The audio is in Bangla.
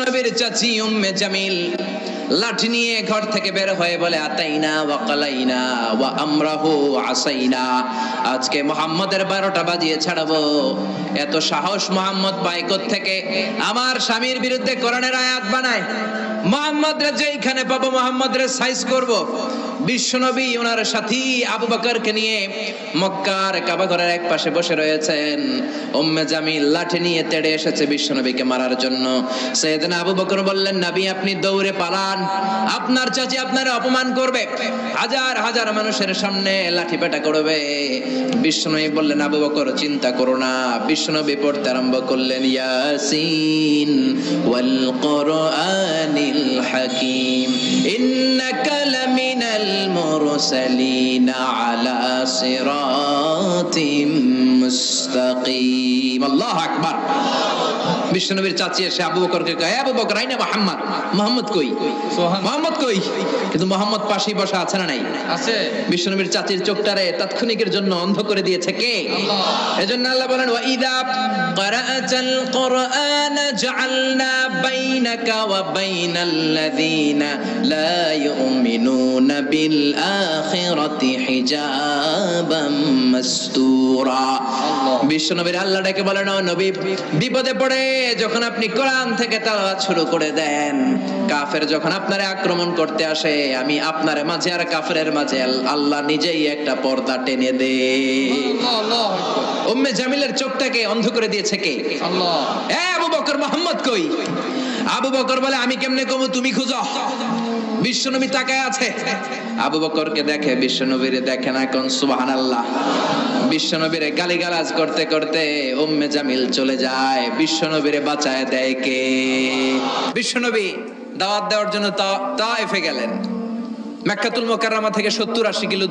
নবীর চাচি উম্মে জামিল লাঠি নিয়ে ঘর থেকে বের হয়ে বলে আতাইনা ওয়া কালাইনা ওয়া আমরাহু আসাইনা, আজকে মুহাম্মদের 12টা বাজিয়ে ছাড়াবো। এত সাহস মুহাম্মদ পায় কোত্থেকে? আমার স্বামীর বিরুদ্ধে কোরআনের আয়াত বানায়। মুহাম্মদরে যেইখানে পাবো মুহাম্মদরে সাইজ করব। বিশ্বনবী ওনার সাথী আবু বকরকে নিয়ে মক্কার কাবা ঘরের এক পাশে বসে রয়েছেন। উম্মে জামিল লাঠি নিয়ে তেড়ে এসেছে বিশ্বনবীকে মারার জন্য। সাইয়েদনা আবু বকর বললেন, নবী আপনি দৌড়ে পালান, আপনার চাচি আপনারে অপমান করবে, হাজার হাজার মানুষের সামনে লাঠি পেটা করবে। বিশ্বনবী বললেন, আবু বকর চিন্তা করো না। বিশ্বনবী পড়তে আরম্ভ করলেন, ইয়াসিন ওয়াল কুরআনিল হাকীম ইন্নাকা লামিনাল মুরসালিন আলা সিরাতিম মুস্তাকিম। আল্লাহু আকবার। বিশ্বনবীর চাচি এসে আবু বকরকে কয়, আবু বকর আইনা মুহাম্মদ, মুহাম্মদ কই? মুহাম্মদ কই? কিন্তু মুহাম্মদ পাশেই বসা আছে না নাই? আছে। বিশ্বনবীর চাচির চোখটারে তাৎক্ষণিকের জন্য অন্ধ করে দিয়েছে কে? আল্লাহ। এজন্য আল্লাহ বলেন, ওয়া ইযা ক্বারাআতাল কুরআন জাআলনা বাইনাকা ওয়া বাইনাল্লাযীনা লা ইউমিনুনা বিল আখিরাতি হিজাবাম মাসতুরা। বিশ্বনবীর আল্লাহ ডেকে বলেন, ও নবী, বিপদে পড়ে যখন আপনি কোরআন থেকে তেলাওয়াত শুরু করে দেন, কাফের যখন আপনারে আক্রমণ করতে আসে, আমি আপনার মাঝে আর কাফেরের মাঝে আল্লাহ নিজেই একটা পর্দা টেনে দে। উম্মে জামিলের চোখটাকে অন্ধ করে দিয়েছে কে? আল্লাহ। এ আবু বকর, মুহাম্মদ কই? আবু বকর বলে, আমি কেমনে কমু, তুমি খুঁজো। বিশ্বনবী তাকায় আছে, আবু বকরকে দেখে, বিশ্বনবীরে দেখে না। কোন সুবহানাল্লাহ। বিশ্বনবীরে গালিগালাজ করতে করতে উম্মে জামিল চলে যায়। বিশ্বনবীরে বাঁচায় দেয় কে? বিশ্বনবী দাওয়াত দেওয়ার জন্য তায়েফে গেলেন। মক্কাতুল মুকাররমা থেকে 70-80 কিলো